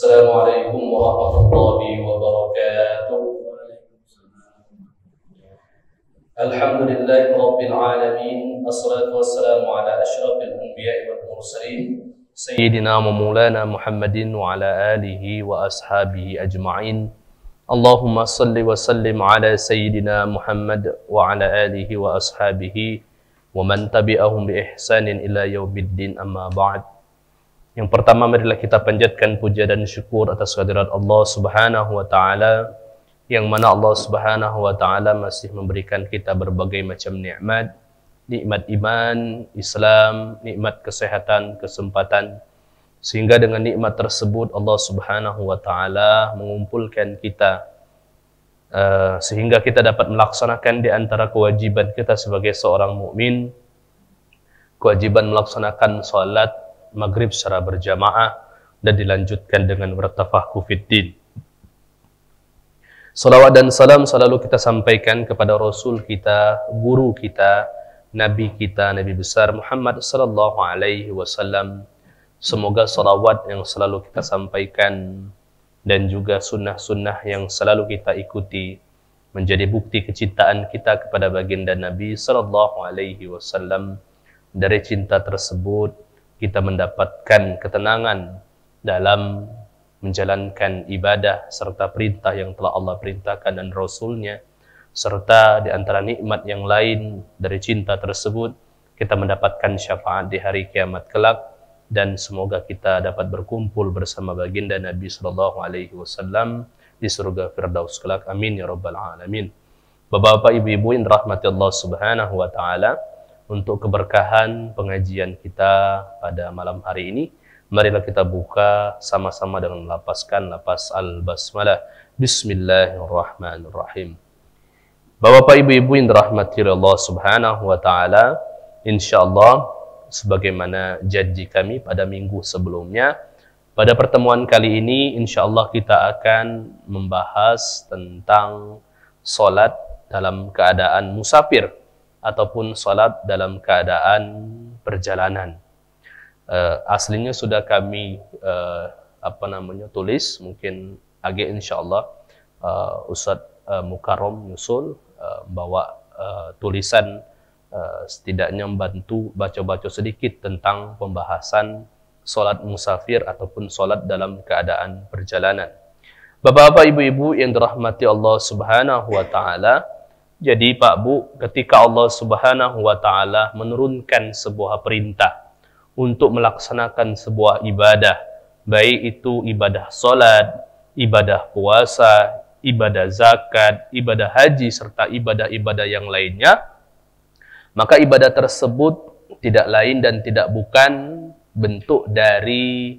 Assalamualaikum warahmatullahi wabarakatuh. Alhamdulillahi rabbil alamin. Assalatu wassalamu ala asyrafil anbiya'i wal mursalin Sayyidina wa maulana Muhammadin wa ala alihi wa ashabihi ajma'in. Allahumma salli wa sallim ala Sayyidina Muhammad wa ala alihi wa ashabihi wa man tabi'ahum bi ihsanin ila yaumiddin, amma ba'd. Yang pertama, marilah kita panjatkan puja dan syukur atas kehadirat Allah Subhanahu wa taala, yang mana Allah Subhanahu wa taala masih memberikan kita berbagai macam nikmat, nikmat iman, Islam, nikmat kesehatan, kesempatan, sehingga dengan nikmat tersebut Allah Subhanahu wa taala mengumpulkan kita sehingga kita dapat melaksanakan di antara kewajiban kita sebagai seorang mukmin, kewajiban melaksanakan salat maghrib secara berjamaah dan dilanjutkan dengan bertafaqquh fiddin. Salawat dan salam selalu kita sampaikan kepada Rasul kita, guru kita, Nabi kita, Nabi besar Muhammad sallallahu alaihi wasallam. Semoga salawat yang selalu kita sampaikan dan juga sunnah-sunnah yang selalu kita ikuti menjadi bukti kecintaan kita kepada baginda Nabi sallallahu alaihi wasallam. Dari cinta tersebut kita mendapatkan ketenangan dalam menjalankan ibadah serta perintah yang telah Allah perintahkan dan Rasulnya, serta di antara nikmat yang lain dari cinta tersebut kita mendapatkan syafaat di hari kiamat kelak, dan semoga kita dapat berkumpul bersama baginda Nabi sallallahu alaihi wasallam di surga Firdaus kelak. Amin ya rabbal alamin. Bapak-bapak, ibu-ibu yang dirahmati Allah Subhanahu wa taala, untuk keberkahan pengajian kita pada malam hari ini, marilah kita buka sama-sama dengan melafazkan lafaz al-basmalah. Bismillahirrahmanirrahim. Bapak, ibu-ibu yang dirahmati Allah Subhanahu wa taala, insyaallah sebagaimana janji kami pada minggu sebelumnya, pada pertemuan kali ini insyaallah kita akan membahas tentang salat dalam keadaan musafir ataupun salat dalam keadaan perjalanan. Aslinya sudah kami tulis, mungkin agak insyaallah Ustadz Mukarram nyusul bawa tulisan setidaknya membantu baca-baca sedikit tentang pembahasan salat musafir ataupun salat dalam keadaan perjalanan. Bapak-bapak, ibu-ibu yang dirahmati Allah Subhanahu wa taala, jadi Pak Bu, ketika Allah Subhanahu wa taala menurunkan sebuah perintah untuk melaksanakan sebuah ibadah, baik itu ibadah salat, ibadah puasa, ibadah zakat, ibadah haji, serta ibadah-ibadah yang lainnya, maka ibadah tersebut tidak lain dan tidak bukan bentuk dari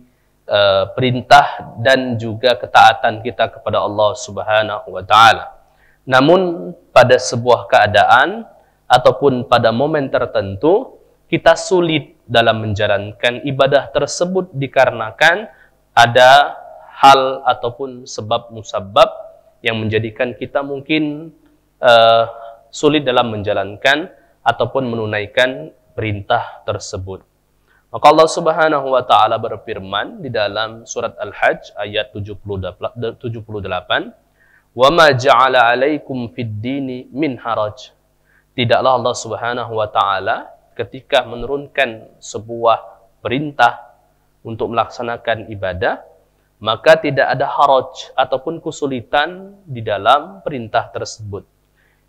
perintah dan juga ketaatan kita kepada Allah Subhanahu wa taala. Namun pada sebuah keadaan ataupun pada momen tertentu kita sulit dalam menjalankan ibadah tersebut dikarenakan ada hal ataupun sebab musabab yang menjadikan kita mungkin sulit dalam menjalankan ataupun menunaikan perintah tersebut. Maka Allah Subhanahu wa taala berfirman di dalam surat Al-Hajj ayat 78, "Wa ma ja'ala 'alaikum fid-dini min haraj." Tidaklah Allah Subhanahu wa taala ketika menurunkan sebuah perintah untuk melaksanakan ibadah, maka tidak ada haraj ataupun kesulitan di dalam perintah tersebut.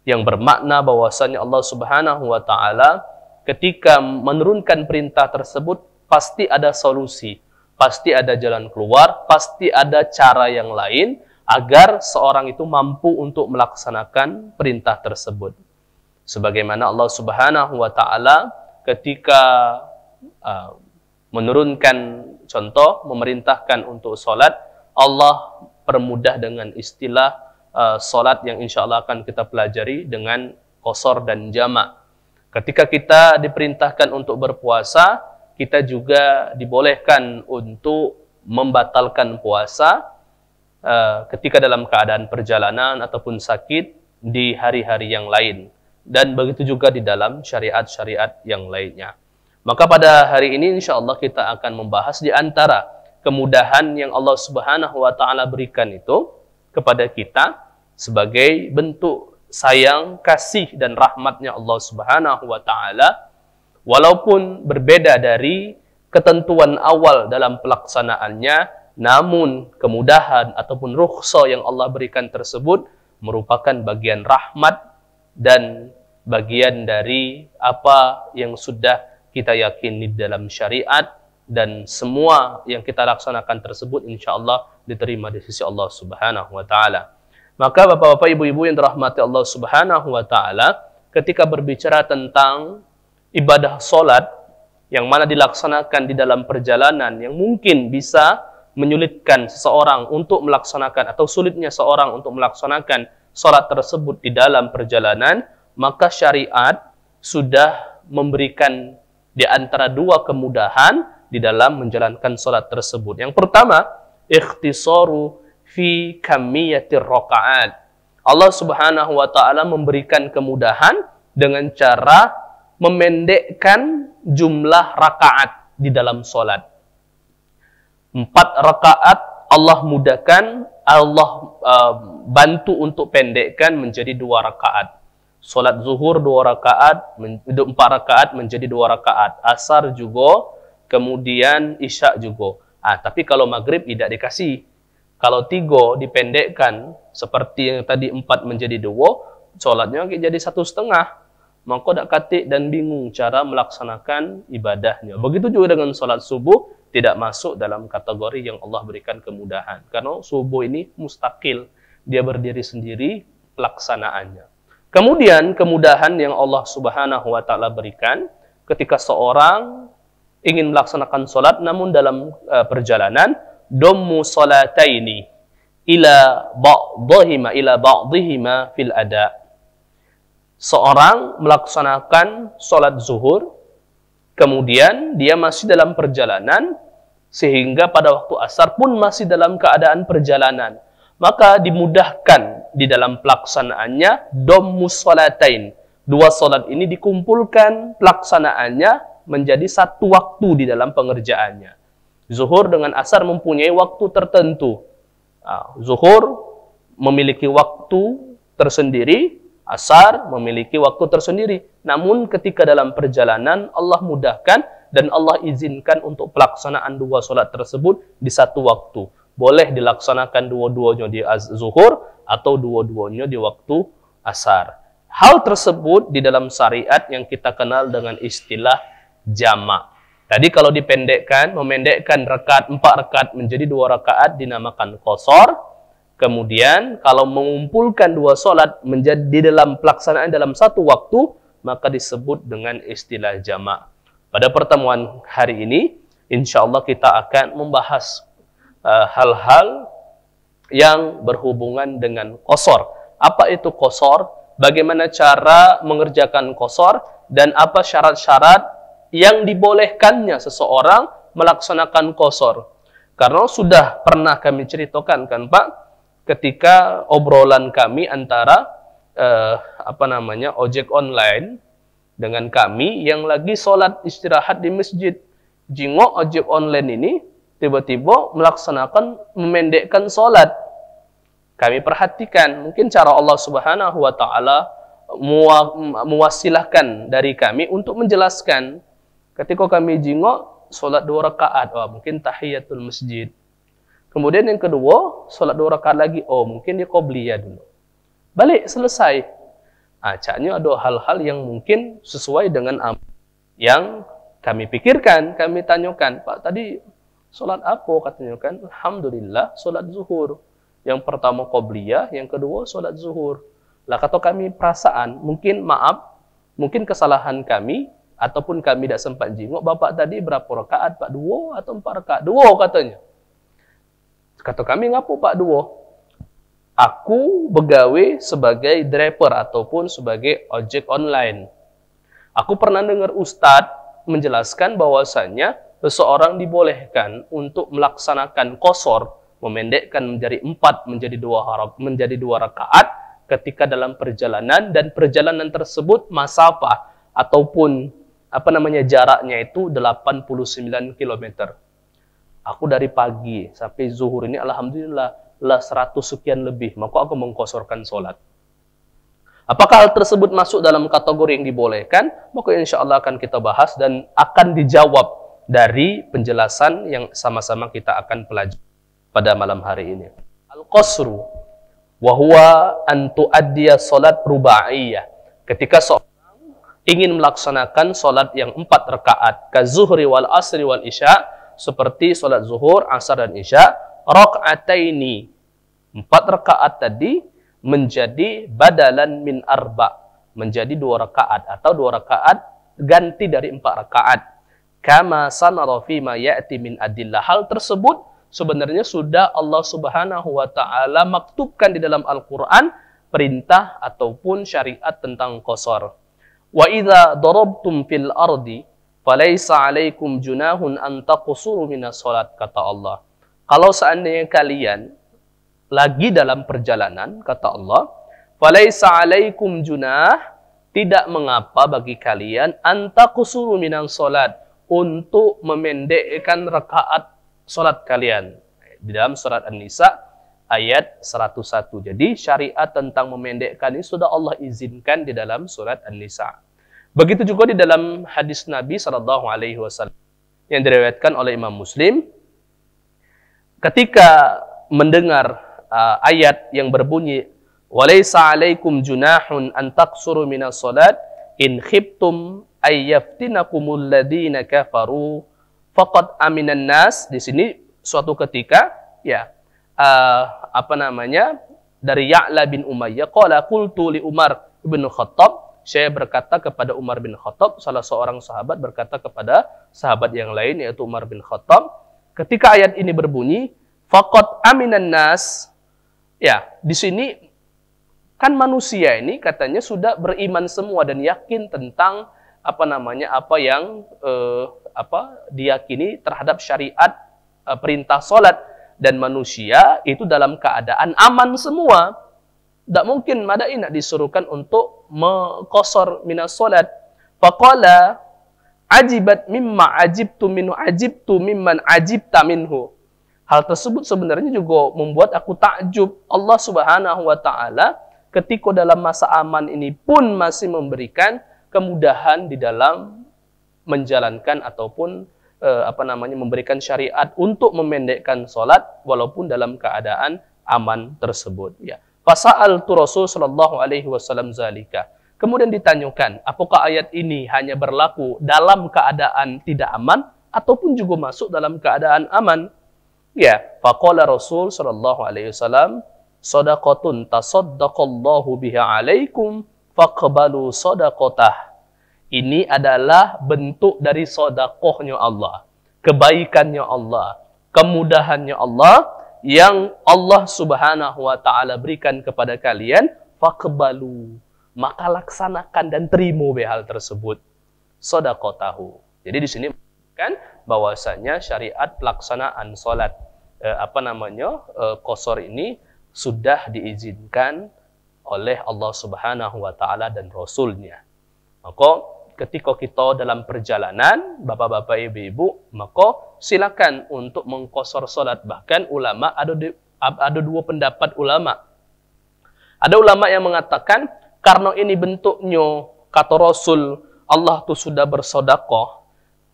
Yang bermakna bahwasanya Allah Subhanahu wa taala ketika menurunkan perintah tersebut pasti ada solusi, pasti ada jalan keluar, pasti ada cara yang lain agar seorang itu mampu untuk melaksanakan perintah tersebut. Sebagaimana Allah Subhanahu wa taala ketika menurunkan contoh, memerintahkan untuk salat, Allah permudah dengan istilah salat yang insya Allah akan kita pelajari dengan qasar dan jamak. Ketika kita diperintahkan untuk berpuasa, kita juga dibolehkan untuk membatalkan puasa ketika dalam keadaan perjalanan ataupun sakit di hari-hari yang lain. Dan begitu juga di dalam syariat-syariat yang lainnya. Maka pada hari ini insya Allah kita akan membahas di antara kemudahan yang Allah Subhanahu wa taala berikan itu kepada kita sebagai bentuk sayang, kasih dan rahmatnya Allah Subhanahu wa taala, walaupun berbeda dari ketentuan awal dalam pelaksanaannya, namun kemudahan ataupun rukhsah yang Allah berikan tersebut merupakan bagian rahmat dan bagian dari apa yang sudah kita yakini dalam syariat, dan semua yang kita laksanakan tersebut insyaallah diterima di sisi Allah Subhanahu wa taala. Maka Bapak-bapak, Ibu-ibu yang dirahmati Allah Subhanahu wa taala, ketika berbicara tentang ibadah salat yang mana dilaksanakan di dalam perjalanan yang mungkin bisa menyulitkan seseorang untuk melaksanakan atau sulitnya seorang untuk melaksanakan salat tersebut di dalam perjalanan, maka syariat sudah memberikan di antara dua kemudahan di dalam menjalankan salat tersebut. Yang pertama, ikhtisaru fi kamiyatir rakaat. Allah Subhanahu wa taala memberikan kemudahan dengan cara memendekkan jumlah rakaat di dalam salat. 4 rakaat Allah mudahkan, Allah bantu untuk pendekkan menjadi 2 rakaat. Salat zuhur 2 rakaat, 4 rakaat menjadi 2 rakaat. Asar juga, kemudian isya juga. Tapi kalau maghrib tidak dikasih. Kalau 3 dipendekkan, seperti yang tadi 4 menjadi 2, salatnya jadi 1,5. Maka tak katik dan bingung cara melaksanakan ibadahnya. Begitu juga dengan salat subuh, tidak masuk dalam kategori yang Allah berikan kemudahan. Karena subuh ini mustakil, dia berdiri sendiri pelaksanaannya. Kemudian kemudahan yang Allah Subhanahu wa taala berikan ketika seorang ingin melaksanakan salat namun dalam perjalanan, dommu salataini ila ba'dihima fil ada. Seorang melaksanakan salat zuhur, kemudian dia masih dalam perjalanan, sehingga pada waktu asar pun masih dalam keadaan perjalanan. Maka dimudahkan di dalam pelaksanaannya dommus salatain. 2 salat ini dikumpulkan pelaksanaannya menjadi 1 waktu di dalam pengerjaannya. Zuhur dengan asar mempunyai waktu tertentu. Zuhur memiliki waktu tersendiri, asar memiliki waktu tersendiri. Namun ketika dalam perjalanan Allah mudahkan dan Allah izinkan untuk pelaksanaan 2 salat tersebut di 1 waktu. Boleh dilaksanakan dua-duanya di zuhur atau dua-duanya di waktu asar. Hal tersebut di dalam syariat yang kita kenal dengan istilah jamak. Tadi kalau dipendekkan, memendekkan 4 rakaat menjadi 2 rakaat dinamakan qasar. Kemudian kalau mengumpulkan 2 salat menjadi di dalam pelaksanaan dalam 1 waktu, maka disebut dengan istilah jamak. Pada pertemuan hari ini, insyaallah kita akan membahas hal-hal yang berhubungan dengan qasar. Apa itu qasar? Bagaimana cara mengerjakan qasar? Dan apa syarat-syarat yang dibolehkannya seseorang melaksanakan qasar? Karena sudah pernah kami ceritakan kan Pak, ketika obrolan kami antara ojek online dengan kami yang lagi sholat istirahat di masjid. Jingok ojek online ini tiba-tiba memendekkan sholat. Kami perhatikan, mungkin cara Allah Subhanahu wa taala mewasilahkan dari kami untuk menjelaskan. Ketika kami jingok sholat 2 rakaat, mungkin tahiyatul masjid. Kemudian yang kedua, sholat 2 rakaat lagi, mungkin dia qobliyah dulu. Balik, selesai. Caknya ada hal-hal yang mungkin sesuai dengan yang kami pikirkan, kami tanyakan, Pak tadi sholat apa? Katanya kan, alhamdulillah sholat zuhur. Yang pertama qobliyah, yang kedua sholat zuhur. Lah kata kami perasaan, mungkin mungkin kesalahan kami, ataupun kami tidak sempat jingok, Bapak tadi berapa rakaat Pak? 2 atau 4 rakaat? 2 katanya. Kata kami, ngapu Pak 2? Aku begawe sebagai driver ataupun sebagai ojek online. Aku pernah dengar Ustadz menjelaskan bahwasannya seseorang dibolehkan untuk melaksanakan qasar, memendekkan menjadi 4 menjadi 2 rakaat ketika dalam perjalanan, dan perjalanan tersebut masafah ataupun jaraknya itu 89 km. Aku dari pagi sampai zuhur ini alhamdulillah lah 100 sekian lebih, maka aku mengkosorkan sholat. Apakah hal tersebut masuk dalam kategori yang dibolehkan? Maka insya Allah akan kita bahas dan akan dijawab dari penjelasan yang sama-sama kita akan pelajari pada malam hari ini. Al-qasru wa huwa an tuaddiya salat rubaiyah. Ketika seorang ingin melaksanakan salat yang 4 rakaat, ka zuhri wal asri wal isya, seperti salat zuhur, asar dan isya, rakaataini, 4 rakaat tadi menjadi badalan min arba, menjadi 2 rakaat atau 2 rakaat ganti dari 4 rakaat. Kama sanara fi ma ya'ti min adillah. Hal tersebut sebenarnya sudah Allah Subhanahu wa taala maktubkan di dalam Al-Qur'an perintah ataupun syariat tentang qasar. Wa idza darabtum fil ardi falaisa 'alaikum junahun an taqsuru minas salat, kata Allah. Kalau seandainya kalian lagi dalam perjalanan, kata Allah, falaisa 'alaikum junah, tidak mengapa bagi kalian antaqsuru minan salat, untuk memendekkan rakaat salat kalian. Di dalam surat An-Nisa ayat 101. Jadi syariat tentang memendekkan ini sudah Allah izinkan di dalam surat An-Nisa. Begitu juga di dalam hadis Nabi SAW yang diriwayatkan oleh Imam Muslim, ketika mendengar ayat yang berbunyi walaysa 'alaikum junahun an taqsuru minas salat in khiftum ay yaftinakumul ladina kafaru faqad aminan nas. Di sini suatu ketika ya dari Ya'la bin Umayyah qala qultu li Umar bin Khattab, saya berkata kepada Umar bin Khattab, salah seorang sahabat berkata kepada sahabat yang lain yaitu Umar bin Khattab, ketika ayat ini berbunyi faqad aminan nas. Ya, di sini kan manusia ini katanya sudah beriman semua dan yakin tentang apa yang diyakini terhadap syariat perintah salat, dan manusia itu dalam keadaan aman semua. Tidak mungkin madai nak disuruhkan untuk mengqasar minas salat. Faqala ajibat mimma ajibtu minhu ajibtu mimman ajibta minhu. Hal tersebut sebenarnya juga membuat aku takjub. Allah Subhanahu wa taala ketika dalam masa aman ini pun masih memberikan kemudahan di dalam menjalankan ataupun memberikan syariat untuk memendekkan salat walaupun dalam keadaan aman tersebut. Ya. Fasa'altu Rasul sallallahu alaihi wasallam zalika. Kemudian ditanyakan, apakah ayat ini hanya berlaku dalam keadaan tidak aman ataupun juga masuk dalam keadaan aman? Ya, faqala Rasul sallallahu alaihi wasallam, shadaqatun tasaddaqallahu biha alaikum faqbalu shadaqatah. Ini adalah bentuk dari sedekahnya Allah, kebaikannya Allah, kemudahannya Allah yang Allah Subhanahu wa taala berikan kepada kalian, faqbalu, maka laksanakan dan terima hal tersebut. Shadaqatahu. Jadi di sini kan bahwasanya syariat pelaksanaan salat qasar ini sudah diizinkan oleh Allah Subhanahu wa taala dan Rasulnya. Maka ketika kita dalam perjalanan, bapak-bapak, ibu-ibu, maka silakan untuk mengqasar salat. Bahkan ulama ada 2 pendapat ulama. Ada ulama yang mengatakan karena ini bentuknya kata Rasul Allah tuh sudah bersedekah,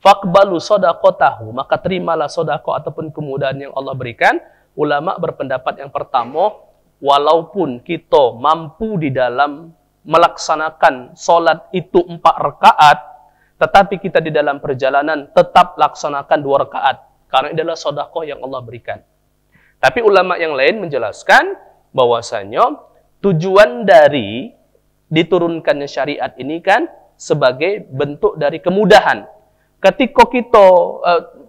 faqbalu shadaqatahu, maka terimalah sedekah ataupun kemudahan yang Allah berikan. Ulama berpendapat yang pertama, walaupun kita mampu di dalam melaksanakan solat itu 4 rakaat, tetapi kita di dalam perjalanan tetap laksanakan 2 rakaat, karena ini adalah sedekah yang Allah berikan. Tapi ulama yang lain menjelaskan bahwasanya tujuan dari diturunkannya syariat ini kan sebagai bentuk dari kemudahan. Ketika kita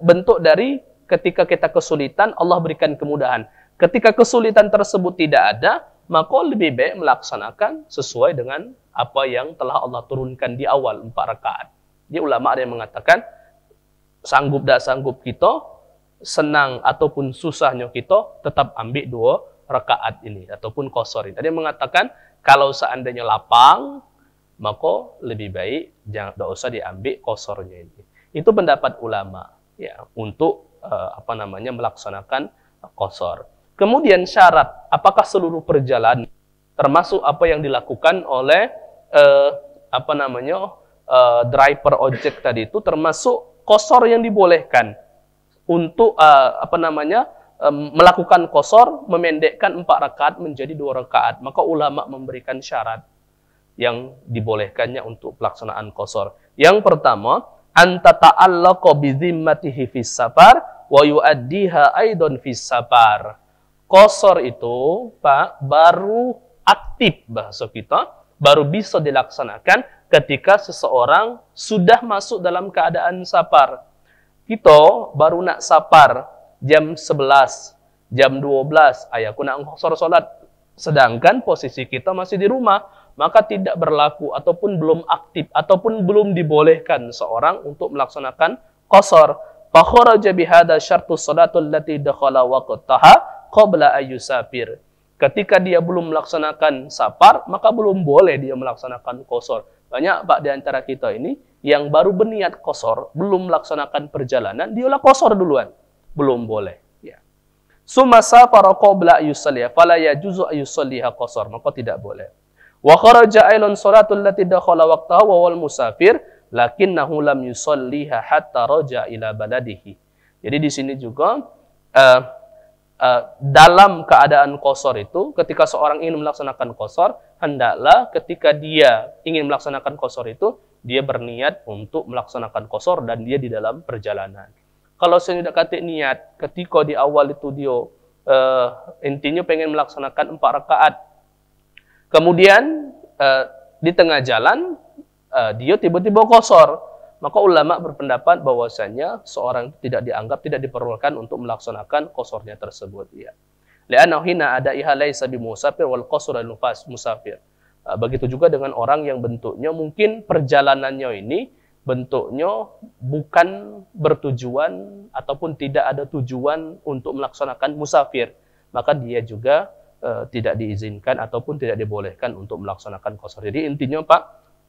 bentuk dari ketika kita kesulitan, Allah berikan kemudahan. Ketika kesulitan tersebut tidak ada, maka lebih baik melaksanakan sesuai dengan apa yang telah Allah turunkan di awal 4 rakaat. Jadi ulama ada yang mengatakan sanggup tak sanggup kita, senang ataupun susahnya kita, tetap ambil 2 rakaat ini ataupun qasar ini. Ada yang mengatakan kalau seandainya lapang, maka lebih baik jangan usah diambil qasarnya ini. Itu pendapat ulama ya, untuk melaksanakan qashar. Kemudian syarat, apakah seluruh perjalanan termasuk apa yang dilakukan oleh driver ojek tadi itu termasuk qashar yang dibolehkan untuk melakukan qashar, memendekkan 4 rakaat menjadi 2 rakaat. Maka ulama memberikan syarat yang dibolehkannya untuk pelaksanaan qashar. Yang pertama, anta ta'allaqa bi zimmatihi fis safar wa yu'addiha aidan fis safar. Qashar itu, Pak, baru aktif bahasa kita, baru bisa dilaksanakan ketika seseorang sudah masuk dalam keadaan safar. Kita baru nak safar jam 11, jam 12, aku nak qashar salat, sedangkan posisi kita masih di rumah, maka tidak berlaku ataupun belum aktif ataupun belum dibolehkan seorang untuk melaksanakan qashar. Fa kharaja bihadza syartu shalatul lati dakhala waqtaha qabla ayyusafir. Ketika dia belum melaksanakan safar, maka belum boleh dia melaksanakan qashar. Banyak Pak di antara kita ini yang baru berniat qashar, belum melaksanakan perjalanan, dialah qashar duluan. Belum boleh. Ya. Summa safara qabla ayyusalliha fala yajuzu ayyusalliha qashar, maka tidak boleh. Wa kharaja ailan salatul lati dakhala waqtaha wa wal musafir lakinnahu lam yusalliha hatta raja ila baladihi. Jadi di sini juga dalam keadaan qashar itu, ketika seorang ingin melaksanakan qashar, hendaklah ketika dia ingin melaksanakan qashar itu, dia berniat untuk melaksanakan qashar dan dia di dalam perjalanan. Kalau saya tidak kata niat, ketika di awal itu dia intinya pengen melaksanakan 4 rakaat, kemudian di tengah jalan dia tiba-tiba qashar, maka ulama berpendapat bahwasanya seorang tidak dianggap, tidak diperlukan untuk melaksanakan qasharnya tersebut. Ya. Li'annahu hina ada laysa bi musafir wal qasru lil musafir. Begitu juga dengan orang yang bentuknya mungkin perjalanannya ini bentuknya bukan bertujuan ataupun tidak ada tujuan untuk melaksanakan musafir, maka dia juga tidak diizinkan ataupun tidak dibolehkan untuk melaksanakan qashar. Jadi intinya Pak,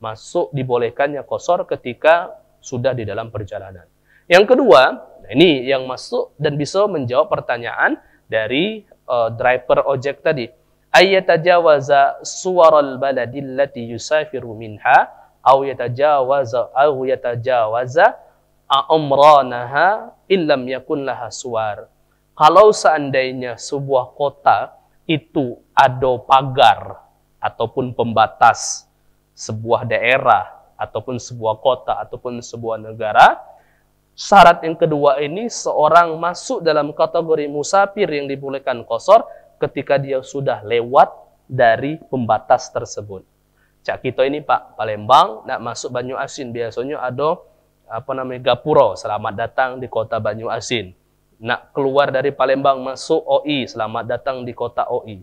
masuk dibolehkannya qashar ketika sudah di dalam perjalanan. Yang kedua, ini yang masuk dan bisa menjawab pertanyaan dari driver ojek tadi. Ayyatajawaza suwaral baladi allati yusafiru minha aw yatajawaza umranaha illam yakun laha suwar. Kalau seandainya sebuah kota itu ada pagar ataupun pembatas sebuah daerah ataupun sebuah kota ataupun sebuah negara, syarat yang kedua ini seorang masuk dalam kategori musafir yang dibolehkan qashar ketika dia sudah lewat dari pembatas tersebut. Cak kita ini Pak, Palembang nak masuk Banyuasin, biasanya ada gapura, selamat datang di kota Banyuasin. Nak keluar dari Palembang masuk OI, selamat datang di kota OI.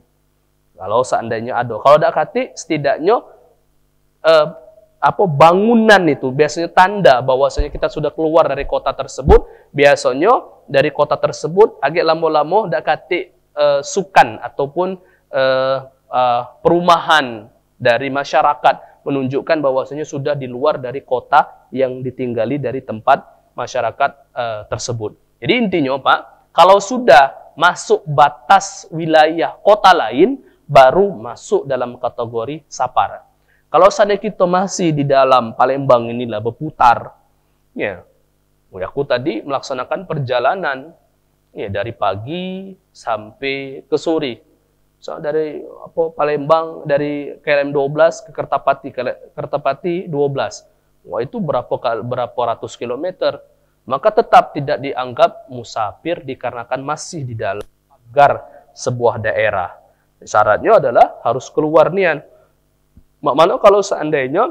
Kalau seandainya ada, kalau tidak kati, setidaknya bangunan itu biasanya tanda bahwasanya kita sudah keluar dari kota tersebut. Biasanya dari kota tersebut agak lama-lama dak kati sukan ataupun perumahan dari masyarakat menunjukkan bahwasanya sudah di luar dari kota yang ditinggali dari tempat masyarakat tersebut. Jadi intinya Pak, kalau sudah masuk batas wilayah kota lain, baru masuk dalam kategori safar. Kalau seandainya kita masih di dalam Palembang inilah berputar, ya, aku tadi melaksanakan perjalanan ya dari pagi sampai ke sore. So, dari Palembang dari KLM 12 ke Kertapati 12. Wah, itu berapa ratus kilometer. Maka tetap tidak dianggap musafir dikarenakan masih di dalam pagar sebuah daerah. Syaratnya adalah harus keluar nian. Mana kalau seandainya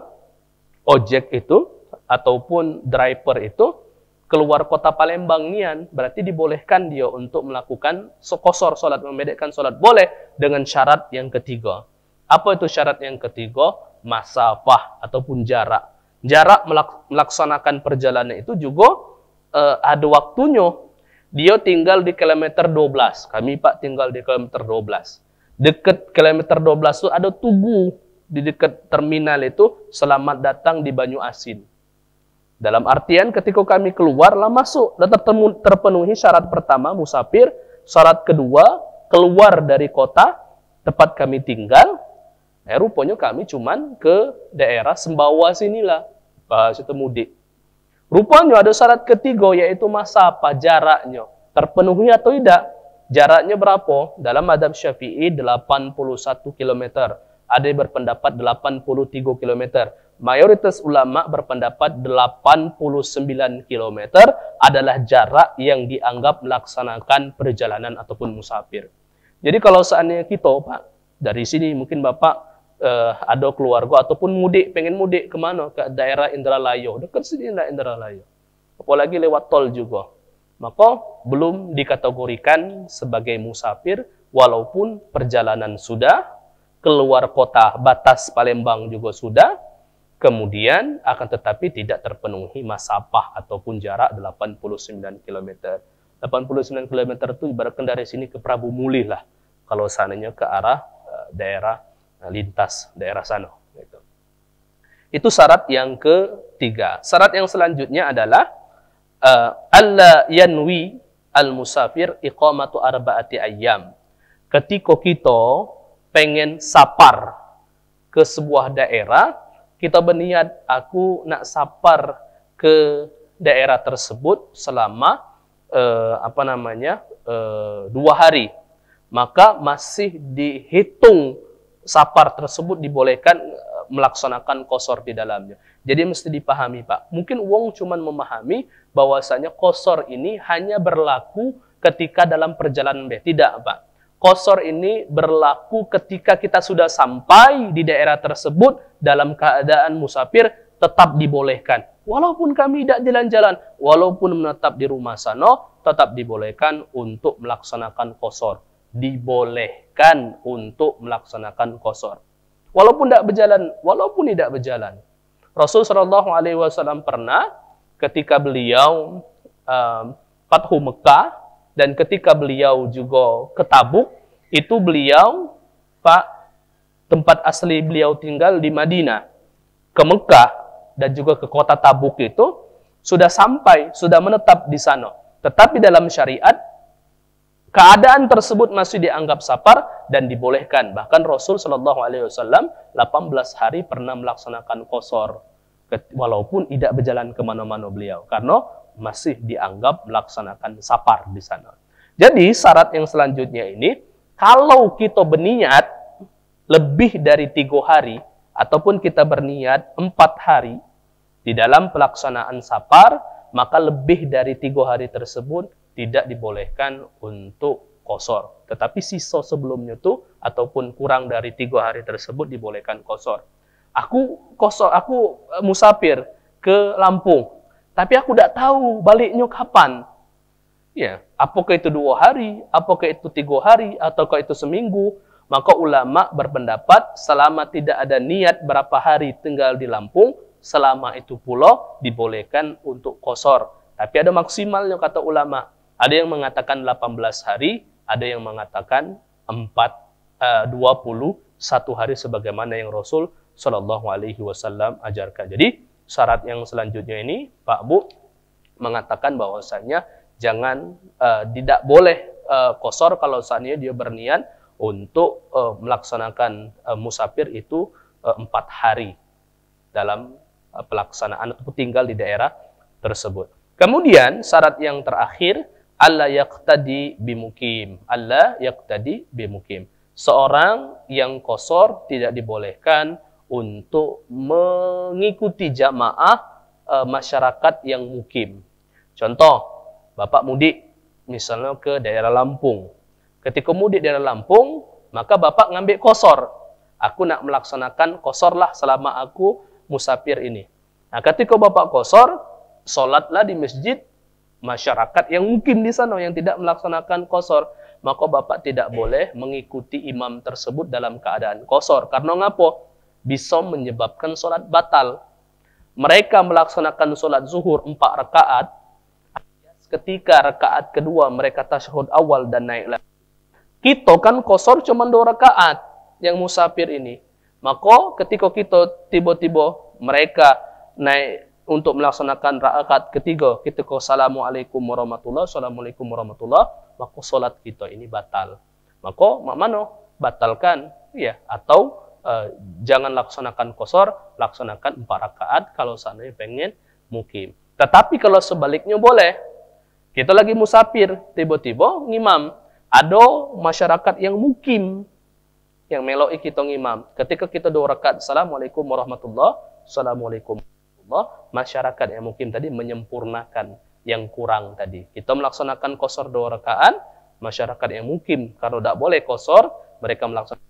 ojek itu ataupun driver itu keluar kota Palembang nian, berarti dibolehkan dia untuk melakukan qashar salat, memendekkan salat, boleh dengan syarat yang ketiga. Apa itu syarat yang ketiga? Masafah ataupun jarak. Jarak melaksanakan perjalanan itu juga ada waktunya. Dia tinggal di kilometer 12. Kami Pak tinggal di kilometer 12. Dekat kilometer 12 itu ada tugu di dekat terminal itu, selamat datang di Banyuasin. Dalam artian ketika kami keluarlah masuk, dan terpenuhi syarat pertama musafir, syarat kedua keluar dari kota tempat kami tinggal. Rupanya kami cuman ke daerah Sembawa sinilah, bahasa itu mudik. Rupanya ada syarat ketiga, yaitu masa apa, jaraknya. Terpenuhi atau tidak? Jaraknya berapa? Dalam mazhab Syafi'i 81 km. Ada yang berpendapat 83 km. Mayoritas ulama berpendapat 89 km adalah jarak yang dianggap melaksanakan perjalanan ataupun musafir. Jadi kalau seandainya kita, Pak, dari sini mungkin Bapak ada keluarga ataupun mudik, pengen mudik kemana? Ke daerah Indralaya, dekat sini lah Indralaya. Apalagi lewat tol juga. Maka belum dikategorikan sebagai musafir, walaupun perjalanan sudah, keluar kota batas Palembang juga sudah, kemudian akan tetapi tidak terpenuhi masafah ataupun jarak 89 km. 89 km itu ibaratkan dari sini ke Prabu Mulih lah, kalau seandainya ke arah daerah lintas daerah sana. Itu syarat yang ketiga. Syarat yang selanjutnya adalah alla yanwi al-musafir iqamatu arba'ati ayyam. Ketika kita pengen sapar ke sebuah daerah, kita berniat aku nak sapar ke daerah tersebut selama 2 hari. Maka masih dihitung sapar tersebut dibolehkan melaksanakan qasar di dalamnya. Jadi mesti dipahami, Pak. Mungkin wong cuman memahami bahwasanya qasar ini hanya berlaku ketika dalam perjalanan. Tidak, Pak. Qasar ini berlaku ketika kita sudah sampai di daerah tersebut dalam keadaan musafir, tetap dibolehkan. Walaupun kami tidak jalan-jalan, walaupun menetap di rumah sana, tetap dibolehkan untuk melaksanakan qasar. Dibolehkan untuk melaksanakan qasar. Walaupun tidak berjalan. Rasul SAW pernah ketika beliau Fathu Mekah dan ketika beliau juga ke Tabuk, itu beliau, Pak, tempat asli beliau tinggal di Madinah, ke Mekah dan juga ke kota Tabuk itu sudah sampai, sudah menetap di sana. Tetapi dalam syariat keadaan tersebut masih dianggap safar dan dibolehkan. Bahkan Rasul SAW 18 hari pernah melaksanakan qasar, walaupun tidak berjalan kemana-mana beliau, karena masih dianggap melaksanakan safar di sana. Jadi syarat yang selanjutnya ini, kalau kita berniat lebih dari 3 hari, ataupun kita berniat 4 hari di dalam pelaksanaan safar, maka lebih dari 3 hari tersebut tidak dibolehkan untuk qasar. Tetapi sisa sebelumnya itu ataupun kurang dari 3 hari tersebut dibolehkan qasar. Aku musafir ke Lampung, tapi aku tidak tahu baliknya kapan. Ya, apakah itu 2 hari, apakah itu 3 hari, ataukah itu seminggu? Maka ulama berpendapat selama tidak ada niat berapa hari tinggal di Lampung, selama itu pula dibolehkan untuk qasar. Tapi ada maksimalnya kata ulama. Ada yang mengatakan 18 hari, ada yang mengatakan 21 hari sebagaimana yang Rasul SAW ajarkan. Jadi syarat yang selanjutnya ini, Pak Bu, mengatakan bahwasanya jangan tidak boleh qasar kalau seandainya dia berniat untuk melaksanakan musafir itu 4 hari dalam pelaksanaan atau tinggal di daerah tersebut. Kemudian syarat yang terakhir, alla yaqtadi bimukim. Alla yaqtadi bimukim. Seorang yang qasar tidak dibolehkan untuk mengikuti jamaah masyarakat yang mukim. Contoh, Bapak mudik misalnya ke daerah Lampung. Ketika mudik daerah Lampung, maka Bapak ngambil qasar. Aku nak melaksanakan qasar lah selama aku musafir ini. Nah, ketika Bapak qasar, sholatlah di masjid masyarakat yang mungkin di sana yang tidak melaksanakan qasar, maka Bapak tidak boleh mengikuti imam tersebut dalam keadaan qasar. Karena ngapa? Bisa menyebabkan sholat batal. Mereka melaksanakan sholat zuhur 4 rakaat, ketika rakaat kedua mereka tasyahud awal dan naik lagi. Kita kan qasar cuma 2 rakaat yang musafir ini. Maka ketika kita tiba-tiba mereka naik untuk melaksanakan rakaat ketiga, kita kata Assalamualaikum warahmatullahi, Assalamualaikum warahmatullahi, maka solat kita ini batal. Maka mana? Batalkan, ya. Atau jangan laksanakan qasar, laksanakan 4 rakaat kalau seandainya pengen mukim. Tetapi kalau sebaliknya boleh. Kita lagi musafir, tiba-tiba ngimam. Ada masyarakat yang mukim, yang meloi kita ngimam. Ketika kita 2 rakaat, Assalamualaikum warahmatullahi, Assalamualaikum warahmatullahi, masyarakat yang mukim tadi menyempurnakan yang kurang tadi. Kita melaksanakan qasar 2 rakaat, masyarakat yang mukim, kalau tidak boleh qasar, mereka melaksanakan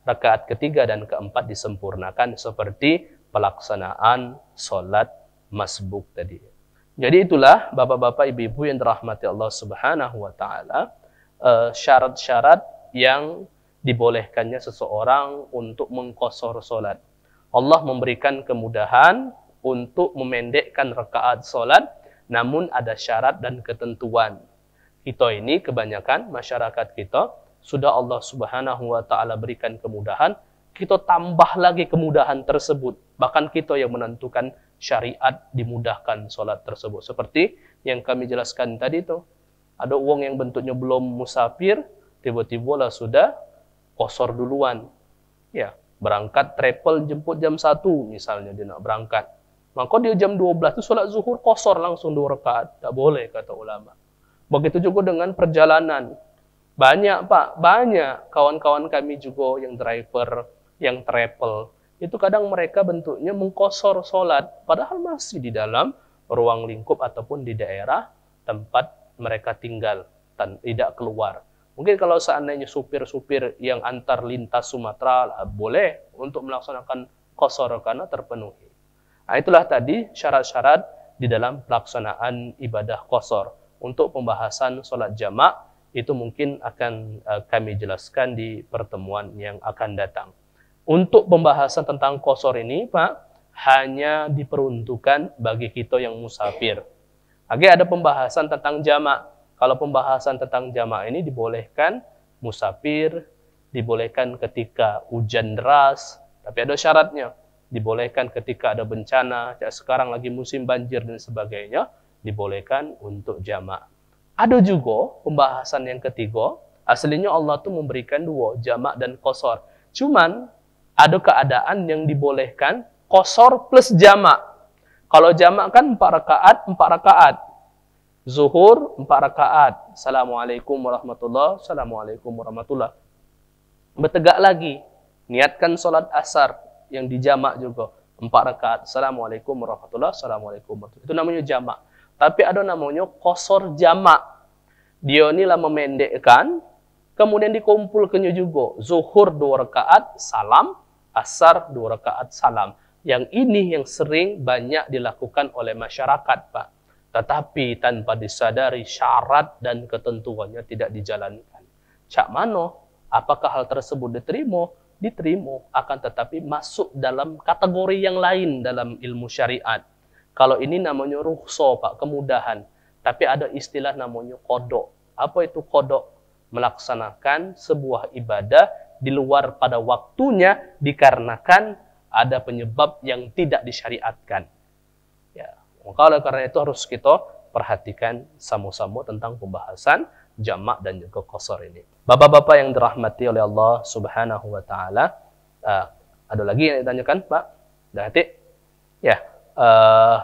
rakaat ketiga dan keempat disempurnakan seperti pelaksanaan solat masbuk tadi. Jadi itulah bapak-bapak, ibu-ibu yang dirahmati Allah Subhanahu wa taala, syarat-syarat yang dibolehkannya seseorang untuk mengqasar solat. Allah memberikan kemudahan untuk memendekkan rakaat solat, namun ada syarat dan ketentuan. Kita ini kebanyakan masyarakat kita sudah Allah Subhanahu wa taala berikan kemudahan, kita tambah lagi kemudahan tersebut. Bahkan kita yang menentukan syariat dimudahkan solat tersebut. Seperti yang kami jelaskan tadi itu. Ada uang yang bentuknya belum musafir, tiba-tiba lah sudah qasar duluan. Ya, berangkat travel jemput jam 1 misalnya dia nak berangkat. Maka dia jam 12 itu solat zuhur qasar langsung 2 rakaat. Tak boleh kata ulama. Begitu juga dengan perjalanan. Banyak Pak, banyak kawan-kawan kami juga yang driver, yang travel. Itu kadang mereka bentuknya mengqasar solat, padahal masih di dalam ruang lingkup ataupun di daerah tempat mereka tinggal, dan tidak keluar. Mungkin kalau seandainya supir-supir yang antar lintas Sumatera, boleh untuk melaksanakan qasar karena terpenuhi. Nah, itulah tadi syarat-syarat di dalam pelaksanaan ibadah qasar. Untuk pembahasan solat jamak, itu mungkin akan kami jelaskan di pertemuan yang akan datang. Untuk pembahasan tentang qasar ini, Pak, hanya diperuntukkan bagi kita yang musafir. Lagi ada pembahasan tentang jamak. Kalau pembahasan tentang jamak ini dibolehkan musafir, dibolehkan ketika hujan deras, tapi ada syaratnya. Dibolehkan ketika ada bencana, sekarang lagi musim banjir dan sebagainya, dibolehkan untuk jamak. Ada juga pembahasan yang ketiga, aslinya Allah tuh memberikan 2, jamak dan qasar. Cuman ada keadaan yang dibolehkan qasar plus jamak. Kalau jamak kan 4 rakaat, 4 rakaat. Zuhur 4 rakaat. Assalamualaikum warahmatullahi, Assalamualaikum warahmatullahi. Bertegak lagi. Niatkan solat asar yang dijamak juga. 4 rakaat. Assalamualaikum warahmatullahi, Assalamualaikum warahmatullahi. Itu namanya jamak. Tapi ada namanya qasar jamak. Dia inilah memendekkan, kemudian dikumpulkannya juga. Zuhur 2 rakaat, salam. Asar 2 rakaat, salam. Yang ini yang sering banyak dilakukan oleh masyarakat, Pak. Tetapi tanpa disadari syarat dan ketentuannya tidak dijalankan. Cak mana? Apakah hal tersebut diterima? Diterima. Akan tetapi masuk dalam kategori yang lain dalam ilmu syariat. Kalau ini namanya rukhsah, Pak, kemudahan. Tapi ada istilah namanya qada. Apa itu qada? Melaksanakan sebuah ibadah di luar pada waktunya dikarenakan ada penyebab yang tidak disyariatkan. Ya, maka oleh karena itu harus kita perhatikan sama-sama tentang pembahasan jamak dan juga qasar ini. Bapak-bapak yang dirahmati oleh Allah Subhanahu wa taala, ada lagi yang ditanyakan, Pak? Dah hati? Ya,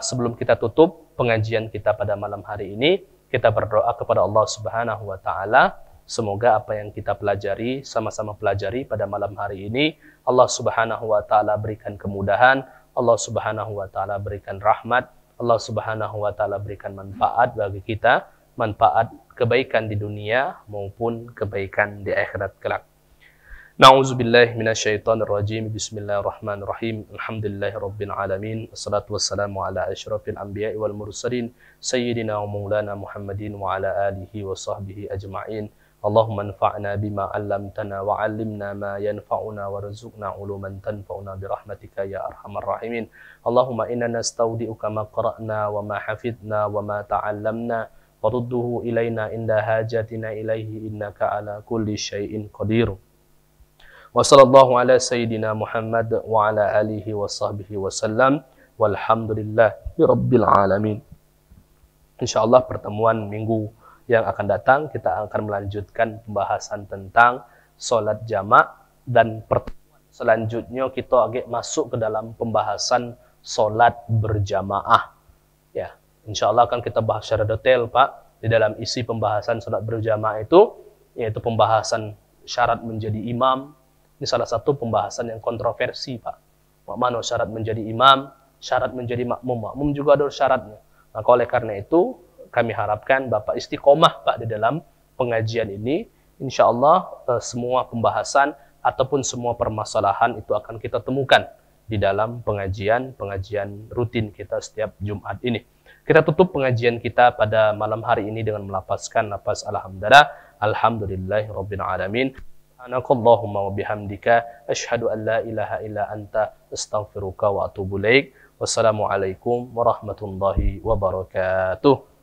sebelum kita tutup pengajian kita pada malam hari ini, kita berdoa kepada Allah Subhanahu wa taala. Semoga apa yang kita pelajari, sama-sama pelajari pada malam hari ini, Allah Subhanahu wa taala berikan kemudahan, Allah Subhanahu wa taala berikan rahmat, Allah Subhanahu wa taala berikan manfaat bagi kita, manfaat kebaikan di dunia maupun kebaikan di akhirat kelak. Na'udzubillahi minasyaitonirrajim. Bismillahirrahmanirrahim. Alhamdulillahirabbil alamin. Wassalatu wassalamu ala asyrafil anbiya'i wal mursalin sayyidina wa maulana Muhammadin wa ala alihi wa sahbihi ajma'in. Allahumma anfa'na bima 'allamtana wa 'allimna ma yanfa'una warzuqna 'uluman tanfa'una birahmatika ya arhamar rahimin. Allahumma inna nastaudi'uka ma qara'na wa ma hafidna wa ma ta'allamna warudduhu ilaina inda hajatina ilaihi innaka ala kulli syai'in qadir. Wa sallallahu ala sayyidina Muhammad wa ala alihi wa sahbihi wa sallam. walhamdulillahi rabbil alamin. Insyaallah pertemuan minggu yang akan datang kita akan melanjutkan pembahasan tentang solat jamak, dan pertemuan selanjutnya kita agak masuk ke dalam pembahasan solat berjamaah. Ya, insyaallah akan kita bahas secara detail Pak di dalam isi pembahasan solat berjamaah itu, yaitu pembahasan syarat menjadi imam. Ini salah satu pembahasan yang kontroversi Pak. Mana syarat menjadi imam, syarat menjadi makmum. Makmum juga ada syaratnya. Maka oleh karena itu, kami harapkan Bapak istiqomah Pak di dalam pengajian ini. Insya Allah semua pembahasan ataupun semua permasalahan itu akan kita temukan di dalam pengajian rutin kita setiap Jumat ini. Kita tutup pengajian kita pada malam hari ini dengan melafazkan lafaz alhamdulillah, alhamdulillahirabbil alamin. Subhanakallahumma wa bihamdika asyhadu an la ilaha illa anta astaghfiruka wa atubu ilaik. Wassalamualaikum warahmatullahi wabarakatuh.